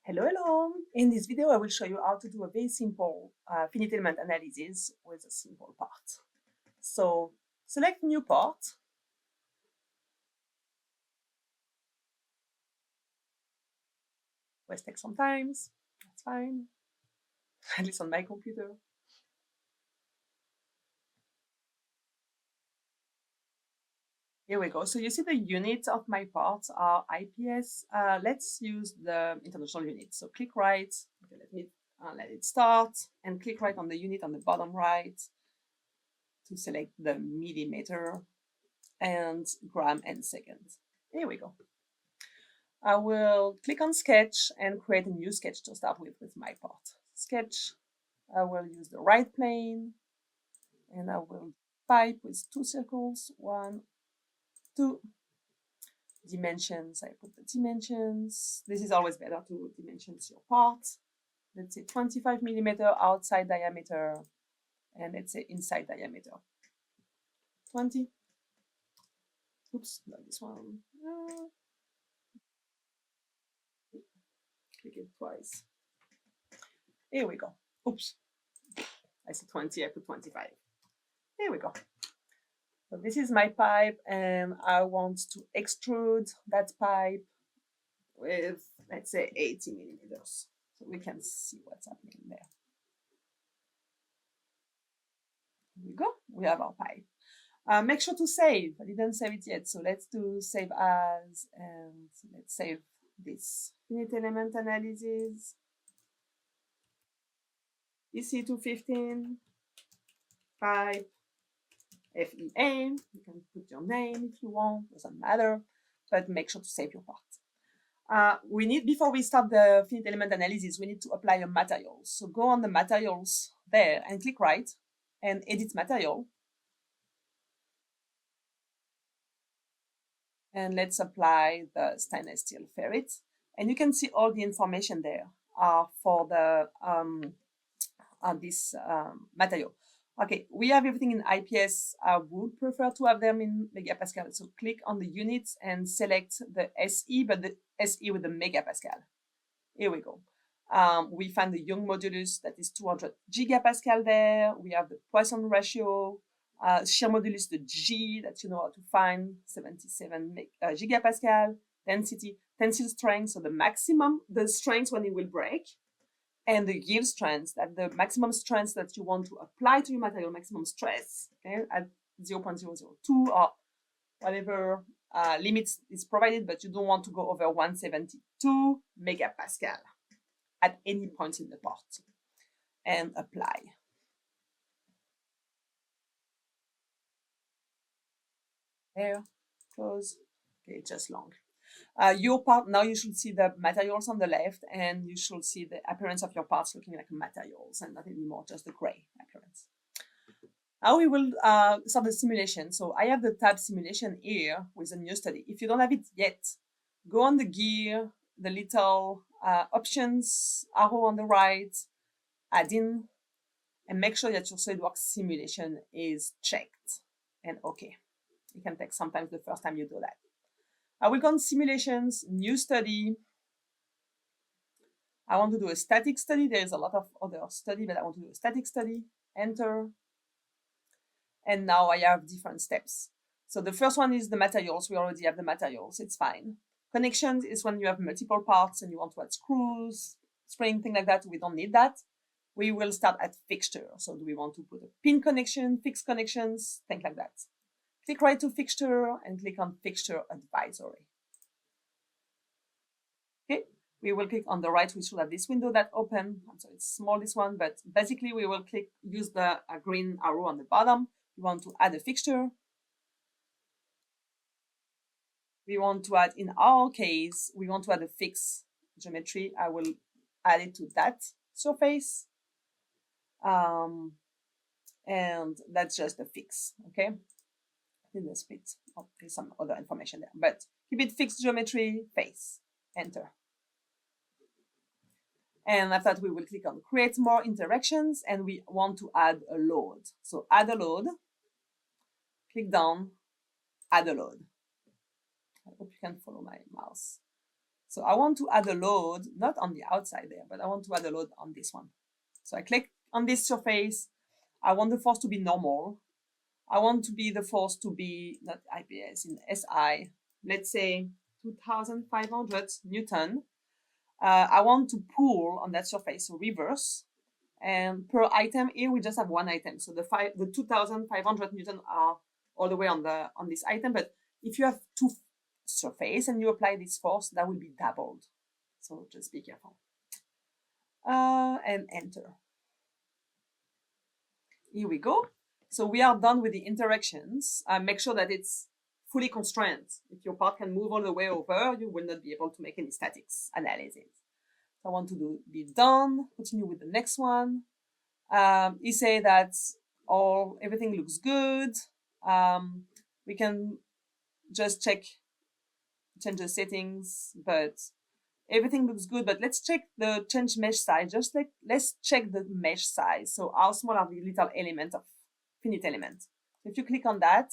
Hello, hello! In this video, I will show you how to do a very simple finite element analysis with a simple part. So select new part. Will take some time, that's fine, at least on my computer. Here we go. So you see the units of my parts are IPS. Let's use the international unit. So click right, okay, let it start, and click right on the unit on the bottom right to select the millimeter and gram and second. Here we go. I will click on sketch and create a new sketch to start with my part. Sketch, I will use the right plane and I will type with 2 circles, 1, 2. Dimensions, I put the dimensions. This is always better to dimensions your part. Let's say 25 millimeter outside diameter and let's say inside diameter. 20. Oops, not this one. Click it twice. Here we go. Oops. I said 20, I put 25. Here we go. So this is my pipe and I want to extrude that pipe with, let's say, 80 millimeters. So we can see what's happening there. Here we go. We have our pipe. Make sure to save. I didn't save it yet. So let's do save as and let's save this finite element analysis. ECE215 pipe FEA. You can put your name if you want, doesn't matter, but make sure to save your part. Before we start the finite element analysis, we need to apply a material. So go on the materials there and click right and edit material. And let's apply the stainless steel ferrite. And you can see all the information there for the this material. Okay, we have everything in IPS. I would prefer to have them in megapascal. So click on the units and select the SE, but the SE with the megapascal. Here we go. We find the Young modulus, that is 200 gigapascal there. We have the Poisson ratio, shear modulus, the G that you know how to find, 77 gigapascal, density, tensile strength, so the maximum, the strength when it will break, and the yield strength, that the maximum strength that you want to apply to your material, maximum stress, okay, at 0.002 or whatever limits is provided, but you don't want to go over 172 megapascal at any point in the part, and apply. There, close, okay, just long. Your part, now you should see the materials on the left and you should see the appearance of your parts looking like materials and not anymore just the gray appearance. Now we will start the simulation. So I have the tab simulation here with a new study. If you don't have it yet, go on the gear, the little options arrow on the right, add in, and make sure that your SolidWorks simulation is checked and okay. It can take sometimes the first time you do that. I will go on simulations, new study. I want to do a static study. There's a lot of other study, but I want to do a static study. Enter. And now I have different steps. So the first one is the materials. We already have the materials. It's fine. Connections is when you have multiple parts and you want to add screws, spring, thing like that. We don't need that. We will start at fixture. So do we want to put a pin connection, fixed connections, things like that. Click right to fixture and click on fixture advisory. Okay, we will click on the right. We should have this window that open. So it's small, this one, but basically we will use the green arrow on the bottom. We want to add a fixture. We want to add, in our case, we want to add a fixed geometry. I will add it to that surface. And that's just a fix, okay? In the split. Oh, there's some other information there, but keep it fixed geometry, face, enter. And after that, we will click on create more interactions and we want to add a load. So add a load, click down, add a load. I hope you can follow my mouse. So I want to add a load, not on the outside there, but I want to add a load on this one. So I click on this surface. I want the force to be normal. I want to be the force to be not IPS in SI, let's say 2,500 Newton. I want to pull on that surface, so reverse. And per item here, we just have one item. So the 2,500 Newton are all the way on this item. But if you have two surface and you apply this force, that will be doubled. So just be careful. And enter. Here we go. So we are done with the interactions. Make sure that it's fully constrained. If your part can move all the way over, you will not be able to make any statics analysis. So I want to be done. Continue with the next one. You say that everything looks good. We can just change the settings, but everything looks good. But let's check the change mesh size. Let's check the mesh size. So how small are the little elements of finite element? So if you click on that,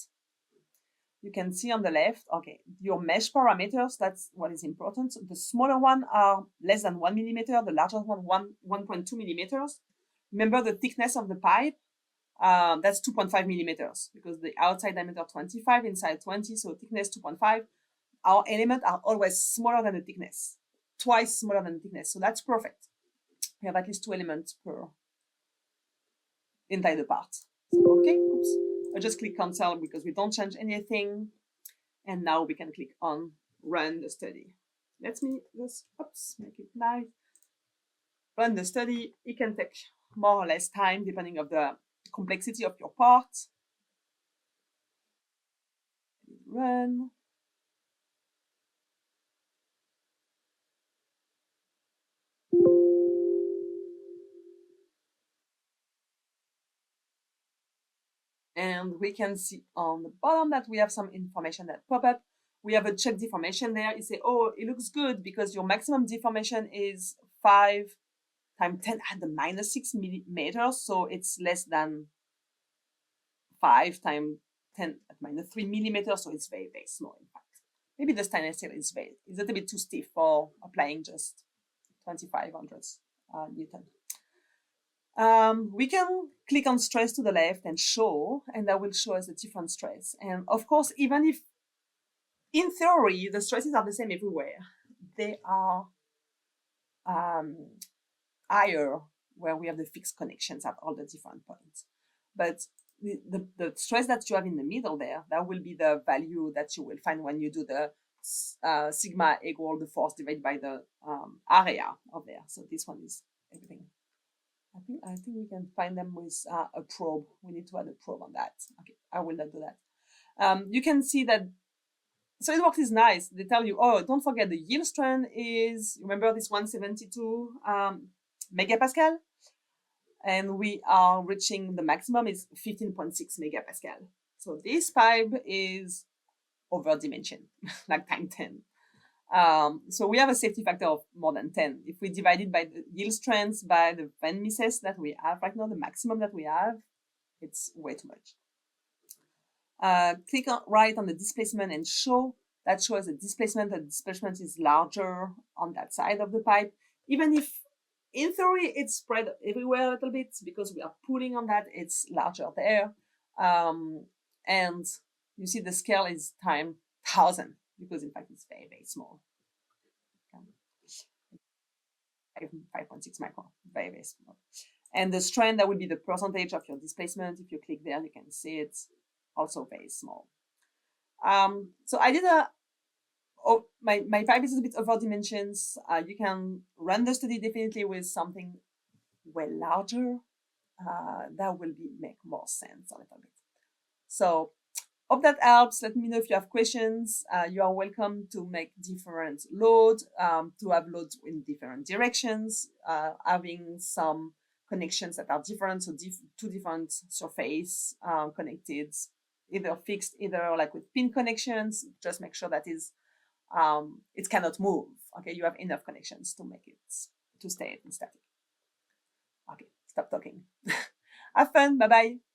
you can see on the left, okay, your mesh parameters, that's what is important. So the smaller one are less than 1 millimeter, the larger one 1.2 millimeters. Remember the thickness of the pipe, that's 2.5 millimeters because the outside diameter 25, inside 20, so thickness 2.5. Our elements are always smaller than the thickness, twice smaller than the thickness, so that's perfect. We have at least 2 elements per inside the part. So, okay, oops. I just click cancel because we don't change anything. And now we can click on run the study. Let me just, make it nice. Run the study. It can take more or less time depending on the complexity of your part. Run. And we can see on the bottom that we have some information that pop up. We have a check deformation there. You say, oh, it looks good because your maximum deformation is 5 times 10 at the minus 6 millimeters. So it's less than 5 times 10 at minus 3 millimeters. So it's very, very small, in fact. Maybe the stainless steel is a little bit too stiff for applying just 2,500 Newton. We can click on stress to the left and show, and that will show us a different stress. And of course, even if in theory the stresses are the same everywhere, they are higher where we have the fixed connections at all the different points. But the stress that you have in the middle there, that will be the value that you will find when you do the sigma equal the force divided by the area of there. So this one is everything. I think we can find them with a probe. We need to add a probe on that. Okay, I will not do that. You can see that, so it works is nice. They tell you, oh, don't forget the yield strength is, remember this 172 megapascal? And we are reaching the maximum is 15.6 megapascal. So this pipe is over dimension, like times 10. So we have a safety factor of more than 10. If we divide it by the yield strength by the Van Mises that we have right now, the maximum that we have, it's way too much. Click right on the displacement and show. That shows the displacement is larger on that side of the pipe. Even if in theory it's spread everywhere a little bit because we are pulling on that, it's larger there. And you see the scale is times 1,000 because in fact it's very, very small. 5.6 micron, very, very small. And the strain, that would be the percentage of your displacement. If you click there, you can see it's also very small. So I did my pipe is a bit over dimensions. You can run the study definitely with something well larger. That will make more sense a little bit. So hope that helps. Let me know if you have questions. You are welcome to make different loads, to have loads in different directions, having some connections that are different, so two different surface connected, either fixed, either like with pin connections. Just make sure that it cannot move. Okay, you have enough connections to make it to stay in static. Okay, stop talking. Have fun. Bye bye.